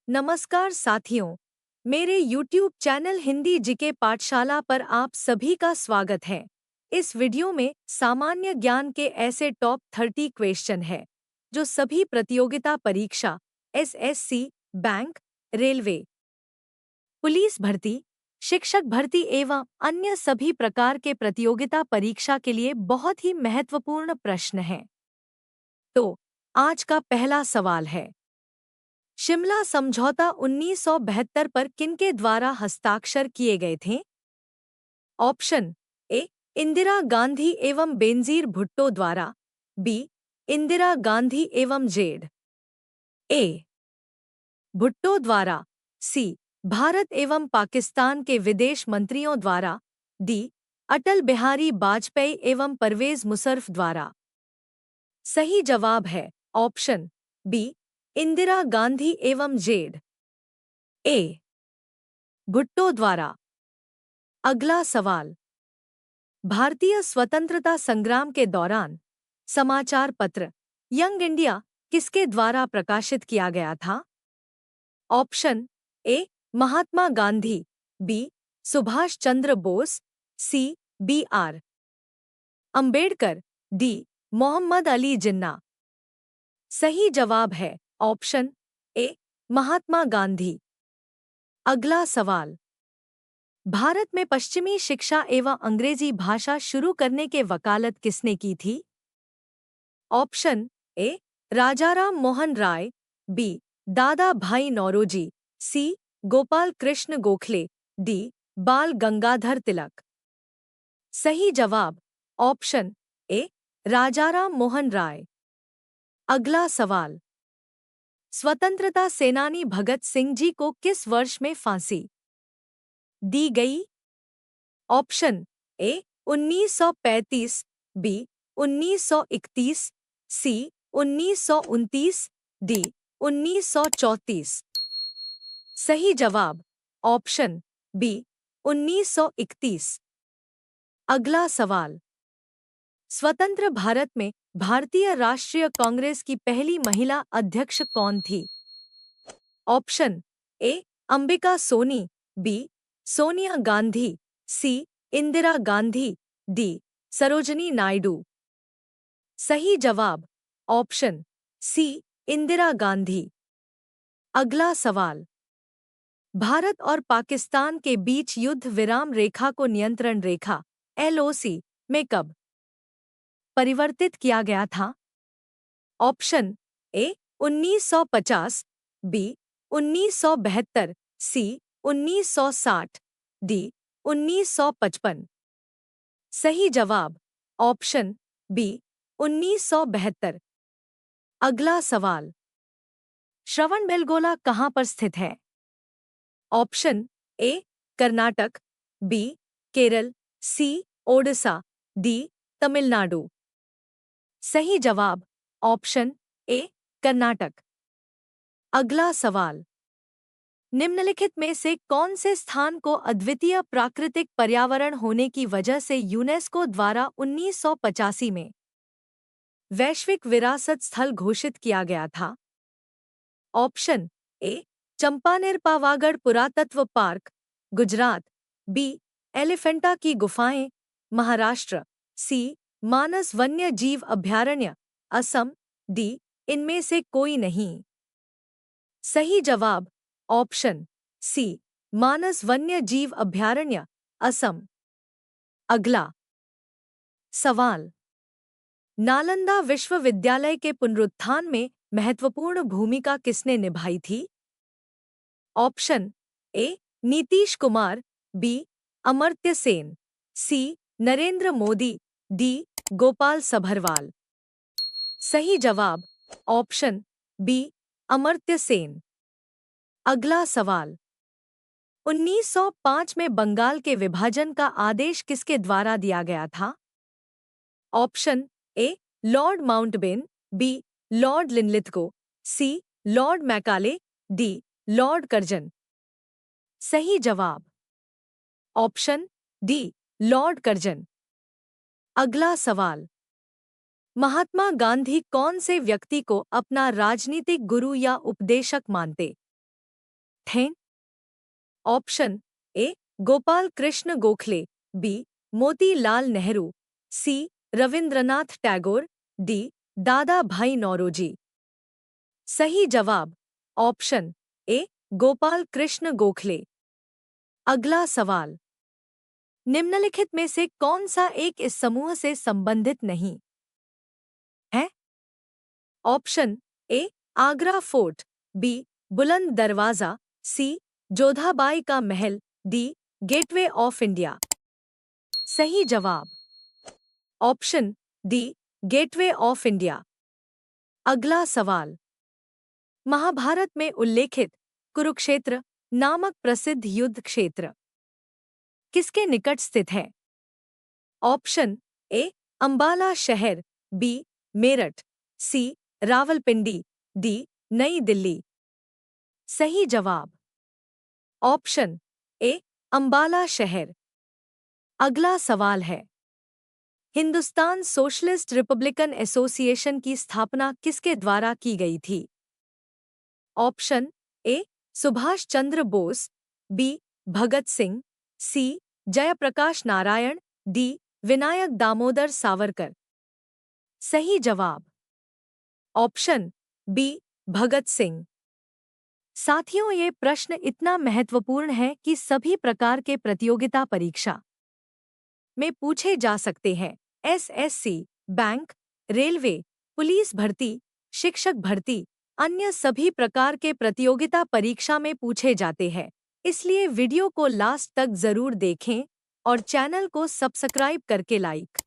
नमस्कार साथियों, मेरे YouTube चैनल हिंदी जीके पाठशाला पर आप सभी का स्वागत है। इस वीडियो में सामान्य ज्ञान के ऐसे टॉप 30 क्वेश्चन है जो सभी प्रतियोगिता परीक्षा एसएससी, बैंक, रेलवे, पुलिस भर्ती, शिक्षक भर्ती एवं अन्य सभी प्रकार के प्रतियोगिता परीक्षा के लिए बहुत ही महत्वपूर्ण प्रश्न हैं। तो आज का पहला सवाल है, शिमला समझौता 1972 पर किनके द्वारा हस्ताक्षर किए गए थे? ऑप्शन ए, इंदिरा गांधी एवं बेनजीर भुट्टो द्वारा। बी, इंदिरा गांधी एवं जेड ए भुट्टो द्वारा। सी, भारत एवं पाकिस्तान के विदेश मंत्रियों द्वारा। डी, अटल बिहारी वाजपेयी एवं परवेज मुशर्रफ द्वारा। सही जवाब है ऑप्शन बी, इंदिरा गांधी एवं जेड ए भुट्टो द्वारा। अगला सवाल, भारतीय स्वतंत्रता संग्राम के दौरान समाचार पत्र यंग इंडिया किसके द्वारा प्रकाशित किया गया था? Option A, Mahatma Gandhi. B, Subhash Chandra Bose. C, B R Ambedkar. D, Mohammad Ali Jinnah. सही जवाब है ऑप्शन ए, महात्मा गांधी। अगला सवाल, भारत में पश्चिमी शिक्षा एवं अंग्रेजी भाषा शुरू करने के वकालत किसने की थी? Option A, Rajaram Mohan Roy. B, Dada Bhai Naoroji. C, Gopal Krishna Gokhale. D, Bal Gangadhar Tilak. सही जवाब ऑप्शन ए, राजाराम मोहन राय। अगला सवाल, स्वतंत्रता सेनानी भगत सिंह जी को किस वर्ष में फांसी दी गई? Option A, 1935। B, 1931। C, 1929। D, 1934। सही जवाब ऑप्शन बी, 1931। अगला सवाल, स्वतंत्र भारत में भारतीय राष्ट्रीय कांग्रेस की पहली महिला अध्यक्ष कौन थी? Option A, Ambika Soni. B, Sonia Gandhi. C, Indira Gandhi. D, Sarojini Naidu. सही जवाब ऑप्शन सी, इंदिरा गांधी। अगला सवाल, भारत और पाकिस्तान के बीच युद्ध विराम रेखा को नियंत्रण रेखा एलओसी में कब परिवर्तित किया गया था? Option A, 1950। B, 1972। C, 1960। D, 1955। सही जवाब ऑप्शन बी, 1972। अगला सवाल, श्रवणबेलगोला कहाँ पर स्थित है? Option A, Karnataka. B, Kerala. C, Odisha. D, Tamil Nadu. सही जवाब ऑप्शन ए, कर्नाटक। अगला सवाल, निम्नलिखित में से कौन से स्थान को अद्वितीय प्राकृतिक पर्यावरण होने की वजह से यूनेस्को द्वारा 1985 में वैश्विक विरासत स्थल घोषित किया गया था? ऑप्शन ए, चंपानेर पावागढ़ पुरातत्व पार्क, गुजरात। बी, एलिफेंटा की गुफाएं, महाराष्ट्र। सी, मानस वन्य जीव अभयारण्य, असम। डी, इनमें से कोई नहीं। सही जवाब ऑप्शन सी, मानस वन्य जीव अभयारण्य, असम। अगला सवाल, नालंदा विश्वविद्यालय के पुनरुत्थान में महत्वपूर्ण भूमिका किसने निभाई थी? Option A, Nitish Kumar. B, Amartya Sen. C, Narendra Modi. D, Gopal Sabharwal. सही जवाब ऑप्शन बी, अमर्त्य सेन। अगला सवाल, 1905 में बंगाल के विभाजन का आदेश किसके द्वारा दिया गया था? Option A, Lord Mountbatten. B, Lord Linlithgow. C, Lord Macaulay. D, Lord Curzon. सही जवाब ऑप्शन डी, लॉर्ड कर्जन। अगला सवाल, महात्मा गांधी कौन से व्यक्ति को अपना राजनीतिक गुरु या उपदेशक मानते? थे? Option A Gopal Krishna Gokhale, B Motilal Nehru, C Rabindranath Tagore, D Dada Bhai Naoroji. सही जवाब ऑप्शन ए गोपाल कृष्ण गोखले। अगला सवाल, निम्नलिखित में से कौन सा एक इस समूह से संबंधित नहीं है? Option A Agra fort, B Buland Darwaza, सी जोधाबाई का महल, डी गेटवे ऑफ इंडिया। सही जवाब option D gateway of India. अगला सवाल, महाभारत में उल्लेखित कुरुक्षेत्र नामक प्रसिद्ध युद्ध क्षेत्र किसके निकट स्थित है? ऑप्शन ए अंबाला शहर, बी मेरठ, सी रावलपिंडी, डी नई दिल्ली। सही जवाब ऑप्शन ए अंबाला शहर। अगला सवाल है, हिंदुस्तान सोशलिस्ट रिपब्लिकन एसोसिएशन की स्थापना किसके द्वारा की गई थी? Option A Subhash Chandra Bose, B Bhagat Singh, C Jayaprakash Narayan, D Vinayak Damodar Savarkar. सही जवाब ऑप्शन बी भगत सिंह। साथियों, ये प्रश्न इतना महत्वपूर्ण है कि सभी प्रकार के प्रतियोगिता परीक्षा में पूछे जा सकते हैं। एसएससी, बैंक, रेलवे, पुलिस भर्ती, शिक्षक भर्ती, अन्य सभी प्रकार के प्रतियोगिता परीक्षा में पूछे जाते हैं। इसलिए वीडियो को लास्ट तक जरूर देखें और चैनल को सब्सक्राइब करके लाइक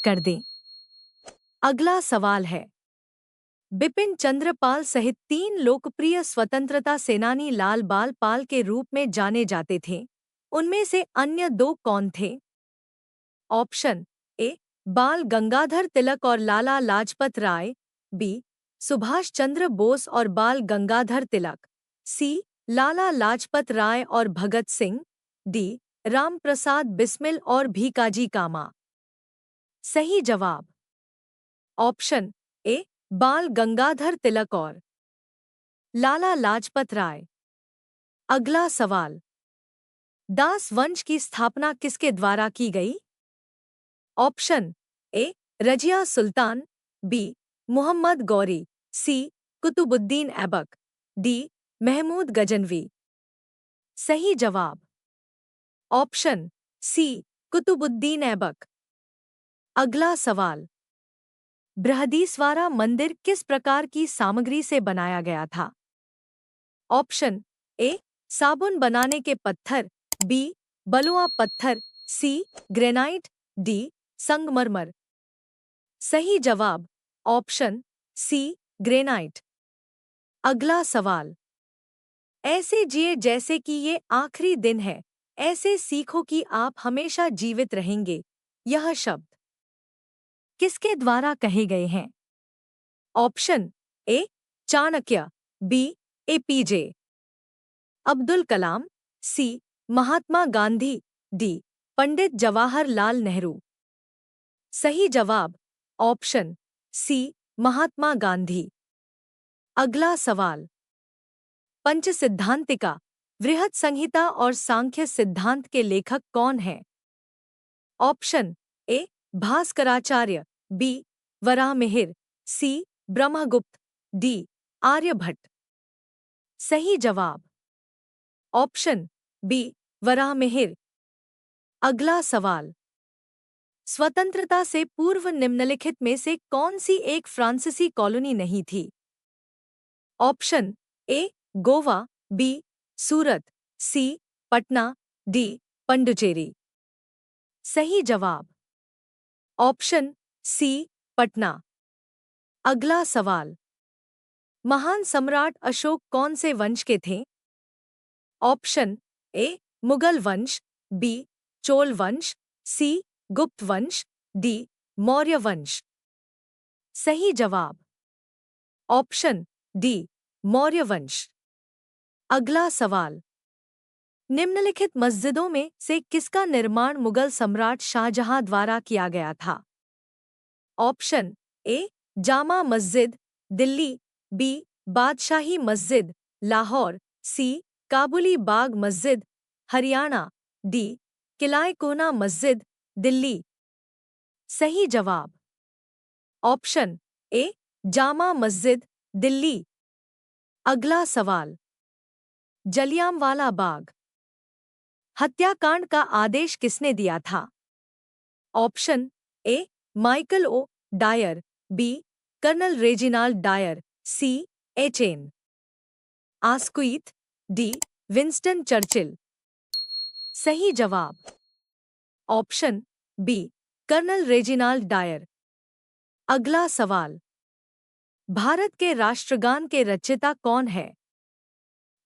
कर दें। अगला सवाल है, बिपिन चंद्र पाल सहित 3 लोकप्रिय स्वतंत्रता सेनानी लाल बाल पाल के रूप में जाने जाते थे। उनमें से अन्य 2 कौन थे? ऑप्शन ए बाल गंगाधर तिलक और लाला लाजपत राय, बी सुभाष चंद्र बोस और बाल गंगाधर तिलक, सी लाला लाजपत राय और भगत सिंह, डी राम प्रसाद बिस्मिल और भीकाजी कामा। सही जवाब ऑप्शन ए बाल गंगाधर तिलक और लाला लाजपत राय। अगला सवाल, दास वंश की स्थापना किसके द्वारा की गई? Option A Razia Sultan, B Muhammad Ghori, C Qutubuddin Aibak, D Mahmud Ghaznavi. सही जवाब ऑप्शन सी कुतुबुद्दीन ऐबक। अगला सवाल, बृहदीस्वारा मंदिर किस प्रकार की सामग्री से बनाया गया था? ऑप्शन ए साबुन बनाने के पत्थर, बी बलुआ पत्थर, सी ग्रेनाइट, डी संगमरमर। सही जवाब ऑप्शन सी ग्रेनाइट। अगला सवाल, ऐसे जिए जैसे कि ये आखिरी दिन है, ऐसे सीखो कि आप हमेशा जीवित रहेंगे। यह शब्द किसके द्वारा कहे गए हैं? Option A Chanakya, B APJ Abdul Kalam, C Mahatma Gandhi, D Pandit Jawaharlal Nehru. सही जवाब ऑप्शन सी महात्मा गांधी। अगला सवाल, पंच सिद्धांतिका, वृहत संहिता और सांख्य सिद्धांत के लेखक कौन हैं? Option A Bhaskaracharya, B Varahamihira, C Brahmagupta, D Aryabhata. सही जवाब ऑप्शन बी वराहमिहिर। अगला सवाल, स्वतंत्रता से पूर्व निम्नलिखित में से कौन सी एक फ्रांसीसी कॉलोनी नहीं थी? Option A Goa, B Surat, C Patna, D Puducherry. सही जवाब ऑप्शन सी पटना। अगला सवाल, महान सम्राट अशोक कौन से वंश के थे? ऑप्शन ए मुगल वंश, बी चोल वंश, सी गुप्त वंश, डी मौर्य वंश। सही जवाब ऑप्शन डी मौर्य वंश। अगला सवाल, निम्नलिखित मस्जिदों में से किसका निर्माण मुगल सम्राट शाहजहां द्वारा किया गया था? ऑप्शन ए जामा मस्जिद, दिल्ली, बी बादशाही मस्जिद, लाहौर, सी काबुली बाग मस्जिद, हरियाणा, डी किलाए कोना मस्जिद, दिल्ली। सही जवाब ऑप्शन ए जामा मस्जिद, दिल्ली। अगला सवाल, जलियांवाला बाग हत्याकांड का आदेश किसने दिया था? Option A Michael O Dyer, B colonel Reginald Dyer, C H N Asquith, D Winston Churchill. सही जवाब option B colonel Reginald Dyer. अगला सवाल, भारत के राष्ट्रगान के रचयिता कौन है?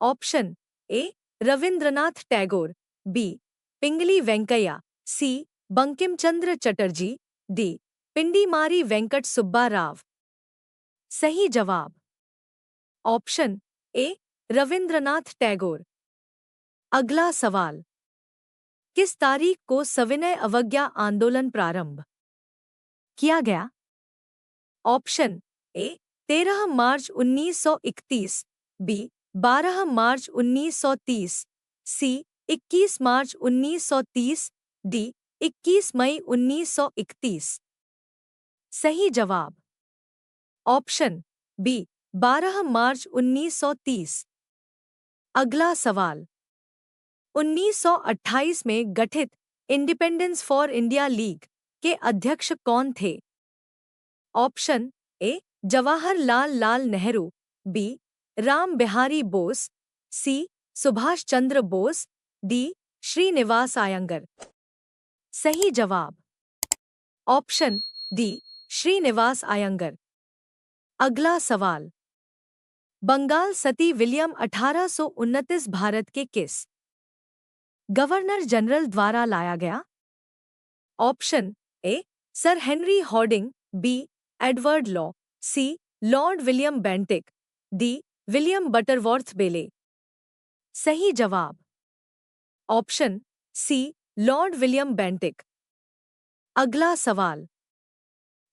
Option A Rabindranath Tagore, B Pingali Venkayya, C Bankim Chandra Chatterjee, D Pindimari Venkata Subba Rao. सही जवाब ऑप्शन ए रविंद्रनाथ टैगोर। अगला सवाल, किस तारीख को सविनय अवज्ञा आंदोलन प्रारंभ किया गया? ऑप्शन ए 13 मार्च 1931, बी 12 मार्च 1930, सी 21 मार्च 1930, डी 21 मई 1931। सही जवाब ऑप्शन बी 12 मार्च 1930। अगला सवाल, 1928 में गठित इंडिपेंडेंस फॉर इंडिया लीग के अध्यक्ष कौन थे? Option A Jawaharlal Lal Nehru, B Ram Bihari Bose, C Subhash Chandra Bose, D Srinivasa Iyengar. सही जवाब ऑप्शन डी श्रीनिवास आयंगर। अगला सवाल, बंगाल सती विलियम 1829 भारत के किस गवर्नर जनरल द्वारा लाया गया? Option A sir Henry Hardinge, B Edward Law, C lord William Bentinck, D William Butterworth Bayley. सही जवाब option C lord William Bentinck. अगला सवाल,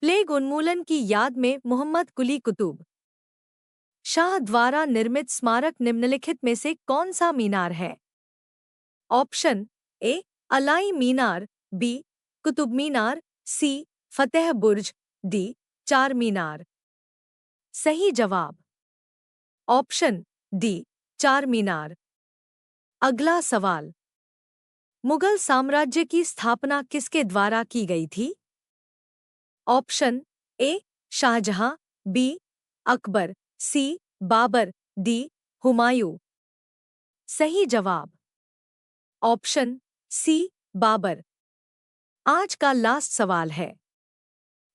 प्लेग उन्मूलन की याद में मोहम्मद कुली कुतुब शाह द्वारा निर्मित स्मारक निम्नलिखित में से कौन सा मीनार है? Option A Alai Minar, B Qutub Minar, C Fateh Burj, D Char Minar. सही जवाब ऑप्शन डी चार मीनार। अगला सवाल, मुगल साम्राज्य की स्थापना किसके द्वारा की गई थी? Option A Shahjahan, B Akbar, C Babur, D Humayun. सही जवाब ऑप्शन सी बाबर। आज का लास्ट सवाल है,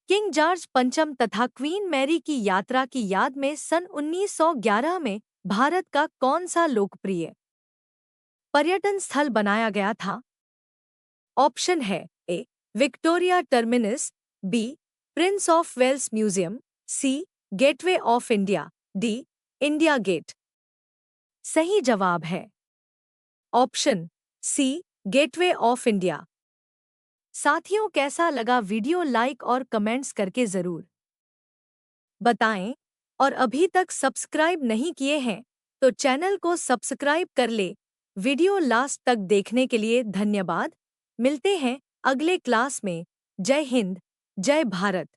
किंग जॉर्ज पंचम तथा क्वीन मैरी की यात्रा की याद में सन 1911 में भारत का कौन सा लोकप्रिय पर्यटन स्थल बनाया गया था? ऑप्शन है A Victoria Terminus, B Prince of Wales Museum, C Gateway of India, D India Gate. सही जवाब है option C Gateway of India. साथियों, कैसा लगा वीडियो? लाइक और कमेंट्स करके ज़रूर बताएं, और अभी तक सब्सक्राइब नहीं किए हैं तो चैनल को सब्सक्राइब कर ले। वीडियो लास्ट तक देखने के लिए धन्यवाद। मिलते हैं अगले क्लास में। जय हिंद, जय भारत।